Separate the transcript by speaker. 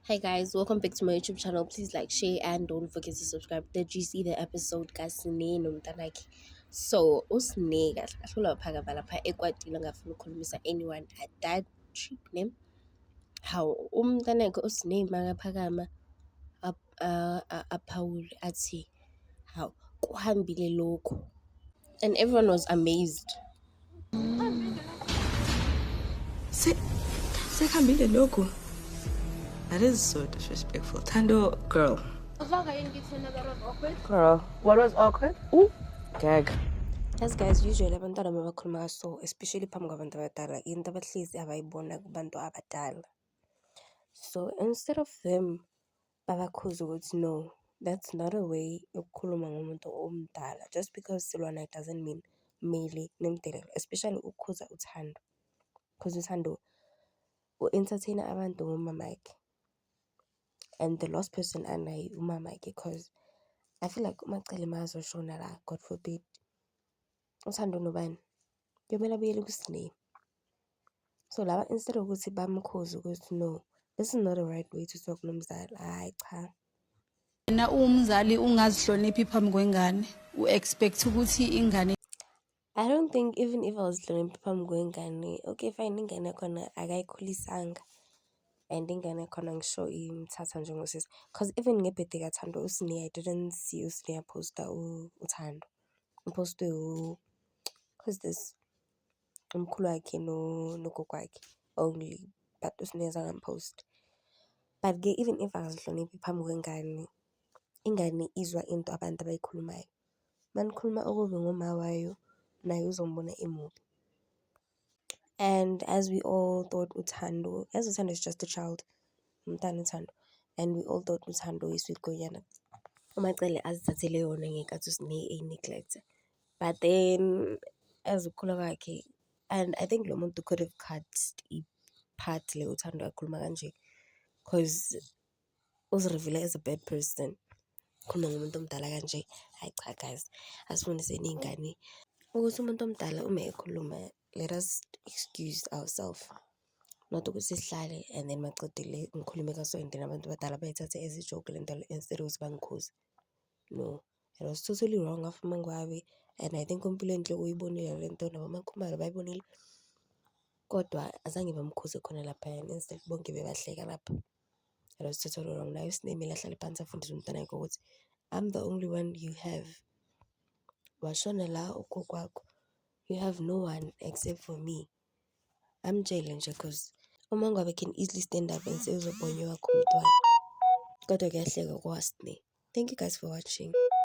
Speaker 1: Hi guys, welcome back to my YouTube channel. Please like, share, and don't forget to subscribe. Did you see the episode kaSine nomntanakhe? So uSne kahle kahle ulaphaka lapha ekwatile ngafuna ukukhulumisa anyone at that trip name. How umntanakhe uSne makaphakama aphawule athi how kuhambile lokho, and everyone was amazed.
Speaker 2: Sekambile logo. That is so disrespectful. Tando, girl. Girl, what was awkward? Ooh, gag.
Speaker 1: As guys, usually abantwana mabakhuluma so, especially phambi kwabantu abadala, into abahlezi abayibona kubantu abadala. So instead of them babakhuza ukuthi no, that's not a way yokukhuluma ngomuntu omdala. Just because silwana it doesn't mean mele nimdelele, especially ukukhuza uthando. Because uthando u-entertaina abantu ngomamakhe, and the last person anaye umamakhe, because I feel like umacele mazoshona la, God forbid, uthando nobani kuyomele abuyele kuSne. So laba instead of ukuthi bamkhuze ukuthi no, this is not the right way to talk nomzali. Hayi cha.
Speaker 3: Na umzali ungazihloniphi phambi kwengane u-expect ukuthi ingane
Speaker 1: I don't think even if I was hlonipha phambi kwengane, okay fine, ingane yakhona akayikhulisanga and ingane yakhona ngisho imthatha njengosisi, because even ngebirthday kaThando uSne, I didn't see uSne posta uThando. Uposte who's this, umkhulu wakhe nogogo wakhe only, but uSne zangampost. But ke even if angazihloniphi phambi kwengane, ingane izwa into abantu abayikhulumayo. Manikhuluma okubi ngoma wayo, naye uzombona emubi. And as we all thought uThando, as uThando is just a child, umntana uThando, and we all thought uThando is with Gonyana, umacele azithathele yona ngenkathi uSne neglect. But then as ukhula kwakhe, and I think lo muntu could have cut part le uThando akhuluma kanje, because uzirevele as a bad person. Khuluma ngomuntu omdala kanje. Hayi cha guys, asifundiseni iy'ngane ukuthi umuntu omdala uma ekhuluma, let us excuse ourselves, not ukuthi sihlale and then macedile ngikhulume kaso and then abantu abadala bayithathe as a joke le nto instead of ukuthi bangikhuze. No, it was totally wrong of Mangwabi, and I think empilweni nhle uyibonile le nto, nabo makhumalo bayibonile, kodwa azange bamkhuze khona laphayana, instead bonke bebahleka lapho. It was totally wrong. Naye uSne kumele ahlale phansi afundise umntwana wakhe ukuthi I'm the only one you have. Washona la ugogo wakho, you have no one except for me. Amtshele nje, because uMangwabe can easily stand up and say uzobhonywa wakho umntwana, kodwa kuyahleka kwaSne. Thank you guys for watching.